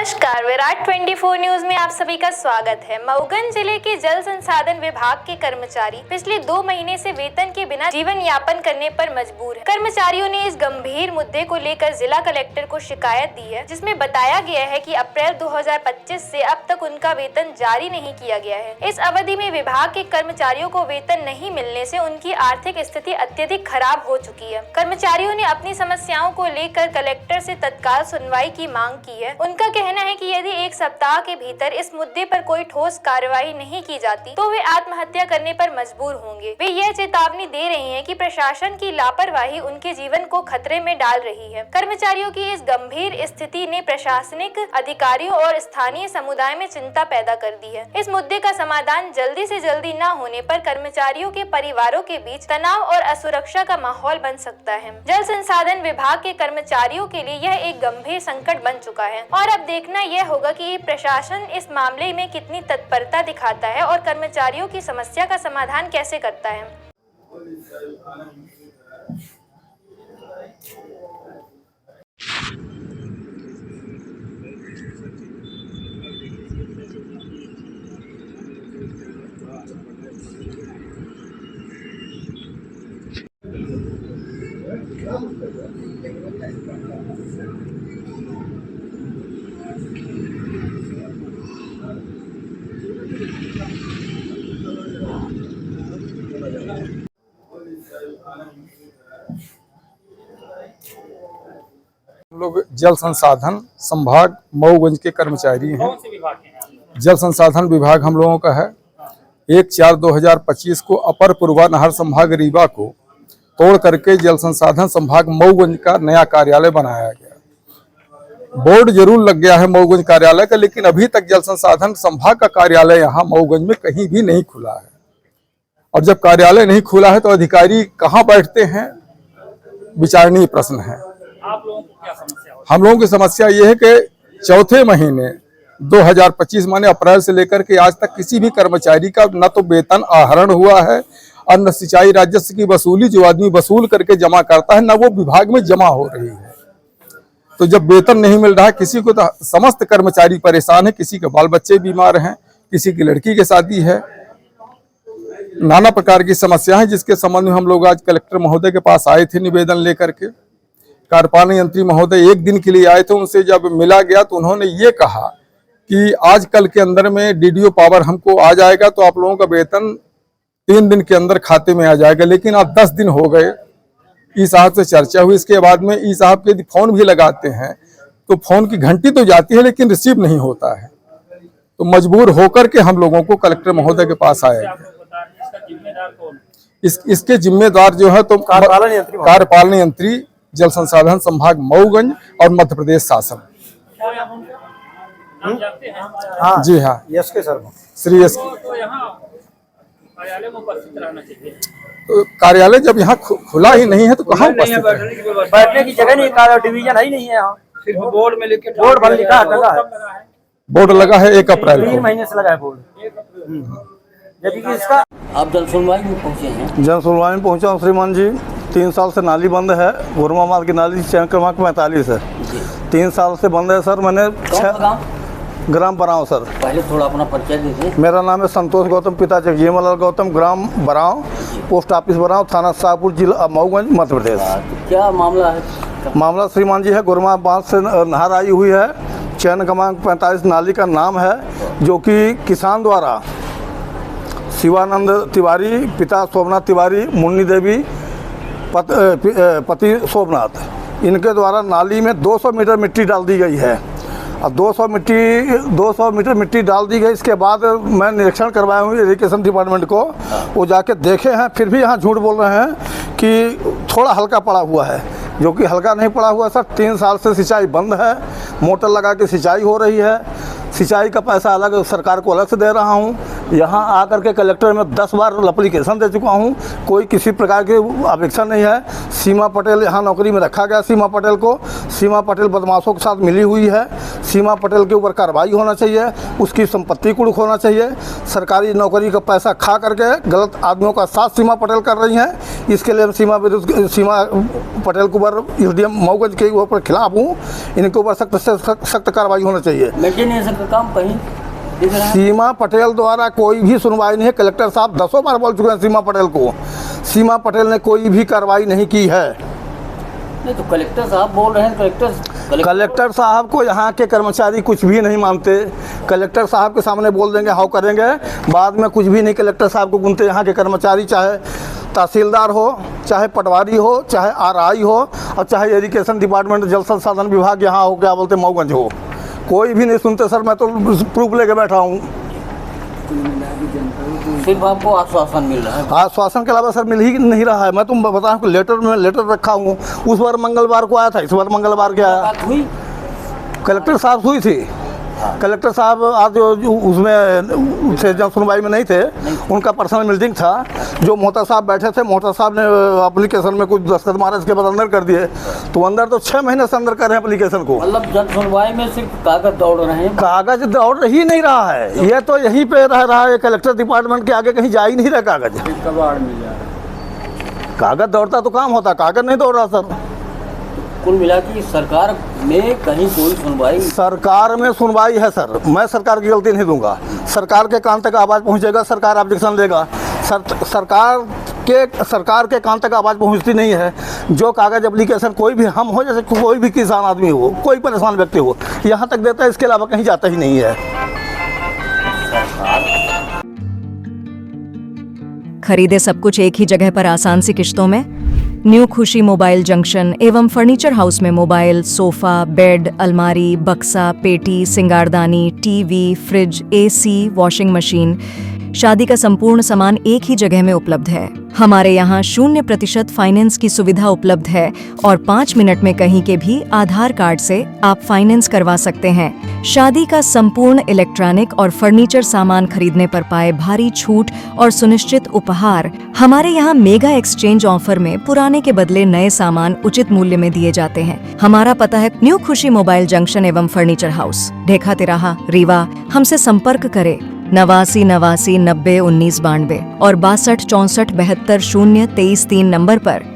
नमस्कार, विराट 24 न्यूज में आप सभी का स्वागत है। मऊगंज जिले के जल संसाधन विभाग के कर्मचारी पिछले 2 महीने से वेतन के बिना जीवन यापन करने पर मजबूर हैं। कर्मचारियों ने इस गंभीर मुद्दे को लेकर जिला कलेक्टर को शिकायत दी है, जिसमें बताया गया है कि अप्रैल 2025 से अब तक उनका वेतन जारी नहीं किया गया है। इस अवधि में विभाग के कर्मचारियों को वेतन नहीं मिलने से उनकी आर्थिक स्थिति अत्यधिक खराब हो चुकी है। कर्मचारियों ने अपनी समस्याओं को लेकर कलेक्टर से तत्काल सुनवाई की मांग की है। उनका कहना है कि यदि 1 सप्ताह के भीतर इस मुद्दे पर कोई ठोस कार्रवाई नहीं की जाती तो वे आत्महत्या करने पर मजबूर होंगे। वे यह चेतावनी दे रहे हैं कि प्रशासन की लापरवाही उनके जीवन को खतरे में डाल रही है। कर्मचारियों की इस गंभीर स्थिति ने प्रशासनिक अधिकारियों और स्थानीय समुदाय में चिंता पैदा कर दी है। इस मुद्दे का समाधान जल्दी से जल्दी न होने पर कर्मचारियों के परिवारों के बीच तनाव और असुरक्षा का माहौल बन सकता है। जल संसाधन विभाग के कर्मचारियों के लिए यह एक गंभीर संकट बन चुका है और अब देखना यह होगा कि प्रशासन इस मामले में कितनी तत्परता दिखाता है और कर्मचारियों की समस्या का समाधान कैसे करता है। हम लोग जल संसाधन संभाग मऊगंज के कर्मचारी हैं। कौन से विभाग के हैं? जल संसाधन विभाग हम लोगों का है। 1/4/2025 को अपर पूर्वा नहर संभाग रीवा को तोड़ करके जल संसाधन संभाग मऊगंज का नया कार्यालय बनाया गया। बोर्ड जरूर लग गया है मऊगंज कार्यालय का, लेकिन अभी तक जल संसाधन संभाग का कार्यालय यहाँ मऊगंज में कहीं भी नहीं खुला है। और जब कार्यालय नहीं खुला है तो अधिकारी कहाँ बैठते हैं, विचारणीय प्रश्न है। आप लोगों को क्या समस्या हो? हम लोगों की समस्या ये है कि चौथे महीने 2025 माने अप्रैल से लेकर के आज तक किसी भी कर्मचारी का न तो वेतन आहरण हुआ है और न सिंचाई राजस्व की वसूली जो आदमी वसूल करके जमा करता है न वो विभाग में जमा हो रही है। तो जब वेतन नहीं मिल रहा है, किसी को तो समस्त कर्मचारी परेशान है, किसी के बाल बच्चे बीमार हैं, किसी की लड़की की शादी है, नाना प्रकार की समस्या है, जिसके संबंध में हम लोग आज कलेक्टर महोदय के पास आए थे निवेदन लेकर के। कार्यपालन यंत्री महोदय 1 दिन के लिए आए थे, उनसे जब मिला गया तो उन्होंने ये कहा कि आज कल के अंदर में डीडीओ पावर हमको आ जाएगा तो आप लोगों का वेतन 3 दिन के अंदर खाते में आ जाएगा। लेकिन आज 10 दिन हो गए। ई साहब से चर्चा हुई, इसके बाद में ई साहब के फोन भी लगाते हैं तो फोन की घंटी तो जाती है लेकिन रिसीव नहीं होता है। तो मजबूर होकर के हम लोगों को कलेक्टर महोदय के पास आया। इसके जिम्मेदार जो है तो कार्यपालन यंत्री जल संसाधन संभाग मऊगंज और मध्य प्रदेश शासन। हाँ, जी हाँ, यस के सर श्री एस। तो यहाँ कार्यालय में उपस्थित रहना चाहिए। तो कार्यालय जब यहाँ खुला ही नहीं है तो कहाँ उपस्थित है? बैठने की जगह नहीं, कार्य डिवीजन ही नहीं है यहाँ। सिर्फ बोर्ड में लिखे, बोर्ड पर लिखा है, बोर्ड लगा है 1 अप्रैल 3 को। महीने से लगा है बोर्ड। जबकि इसका आप जल सुनवाई में पहुंचे हैं? जन सुनवाई में पहुंचा हूँ श्रीमान जी। 3 साल से नाली बंद है, गुरमामाल की नाली चयन क्रमांक 45 है। 3 साल से बंद है सर। मैंने 6 ग्राम बराव सर। पहले थोड़ा अपना परिचय दीजिए। मेरा नाम है संतोष गौतम, पिता जगजीवन गौतम, ग्राम बराव, पोस्ट ऑफिस बराव, थाना शाहपुर, जिला मऊगंज, मध्य प्रदेश। तो क्या मामला है? मामला श्रीमान जी है, गुरमा बांध से नहर आई हुई है, चयन क्रमांक 45 नाली का नाम है, जो कि किसान द्वारा शिवानंद तिवारी, पिता शोभनाथ तिवारी, मुन्नी देवी पति शोभनाथ, इनके द्वारा नाली में 200 मीटर मिट्टी डाल दी गई है। अब 200 मीटर मिट्टी डाल दी गई। इसके बाद मैं निरीक्षण करवाया हूँ इरिगेशन डिपार्टमेंट को, वो जाके देखे हैं, फिर भी यहाँ झूठ बोल रहे हैं कि थोड़ा हल्का पड़ा हुआ है, जो कि हल्का नहीं पड़ा हुआ सर। 3 साल से सिंचाई बंद है, मोटर लगा के सिंचाई हो रही है। सिंचाई का पैसा अलग सरकार को अलग से दे रहा हूँ, यहाँ आकर के कलेक्टर में 10 बार एप्लीकेशन दे चुका हूँ, कोई किसी प्रकार की अपेक्षा नहीं है। सीमा पटेल यहाँ नौकरी में रखा गया, सीमा पटेल को। सीमा पटेल बदमाशों के साथ मिली हुई है। सीमा पटेल के ऊपर कार्रवाई होना चाहिए, उसकी संपत्ति कुड़क होना चाहिए। सरकारी नौकरी का पैसा खा करके गलत आदमियों का साथ सीमा पटेल कर रही हैं। इसके लिए हम सीमा पटेल के ऊपर एसडीएम मऊगंज के ऊपर खिलाफ हूँ। इनके ऊपर सख्त से सख्त कार्रवाई होना चाहिए। मेंटेनेंस का काम कहीं दिख रहा है? सीमा पटेल द्वारा कोई भी सुनवाई नहीं है। कलेक्टर साहब 10 बार बोल चुके हैं सीमा पटेल को। सीमा पटेल ने कोई भी कार्रवाई नहीं की है। नहीं तो कलेक्टर साहब बोल रहे हैं, कलेक्टर साहब को यहाँ के कर्मचारी कुछ भी नहीं मानते। कलेक्टर साहब के सामने बोल देंगे हाउ करेंगे, बाद में कुछ भी नहीं कलेक्टर साहब को गुनते। यहाँ के कर्मचारी चाहे तहसीलदार हो, चाहे पटवारी हो, चाहे आरआई हो, और चाहे एजुकेशन डिपार्टमेंट जल संसाधन विभाग यहाँ हो, क्या बोलते मऊगंज हो, कोई भी नहीं सुनते सर। मैं तो प्रूफ लेके बैठा हूँ। सिर्फ आपको आश्वासन मिल रहा है? आश्वासन के अलावा सर मिल ही नहीं रहा है। मैं तुम बताऊँ कि लेटर रखा हूँ। उस बार मंगलवार को आया था, इस बार मंगलवार क्या आया? बात हुई? कलेक्टर साहब हुई थी। कलेक्टर साहब आज जो उसमें से जब सुनवाई में नहीं थे, उनका पर्सनल मीटिंग था। जो मोहता साहब बैठे थे, मोहता साहब ने एप्लीकेशन में कुछ दस्तखत मारे, इसके बाद अंदर कर दिए। तो अंदर तो 6 महीने से अंदर कर रहे हैं एप्लीकेशन को। मतलब जब सुनवाई में सिर्फ कागज दौड़ रहे हैं? कागज दौड़ ही नहीं रहा है। ये तो यहीं पे रह रहा है, कलेक्टर डिपार्टमेंट के आगे कहीं जा ही नहीं रहा कागज। कबाड़ मिल जा रहा है। कागज दौड़ता तो काम होता, कागज नहीं दौड़ रहा सर। कुल मिला के सरकार में कहीं कोई सुनवाई? सरकार में सुनवाई है सर। मैं सरकार की गलती नहीं दूंगा। सरकार के कान तक आवाज़ पहुंचेगा, सरकार ऑब्जेक्शन देगा। सरकार के कान तक आवाज़ पहुंचती नहीं है। जो कागज एप्लीकेशन कोई भी हम हो, जैसे कोई भी किसान आदमी हो, कोई परेशान व्यक्ति हो, यहाँ तक देता है, इसके अलावा कहीं जाता ही नहीं है। खरीदे सब कुछ एक ही जगह पर आसान सी किश्तों में? न्यू खुशी मोबाइल जंक्शन एवं फर्नीचर हाउस में मोबाइल, सोफा, बेड, अलमारी, बक्सा, पेटी, सिंगारदानी, TV, fridge, AC, washing machine, शादी का संपूर्ण सामान एक ही जगह में उपलब्ध है। हमारे यहाँ 0% फाइनेंस की सुविधा उपलब्ध है और 5 मिनट में कहीं के भी आधार कार्ड से आप फाइनेंस करवा सकते हैं। शादी का संपूर्ण इलेक्ट्रॉनिक और फर्नीचर सामान खरीदने पर पाए भारी छूट और सुनिश्चित उपहार। हमारे यहाँ मेगा एक्सचेंज ऑफर में पुराने के बदले नए सामान उचित मूल्य में दिए जाते हैं। हमारा पता है न्यू खुशी मोबाइल जंक्शन एवं फर्नीचर हाउस, ढेखा तिराहा, रीवा। हमसे संपर्क करें 89 89 90 19 92 और 62 64 72 0 23 3 नंबर पर।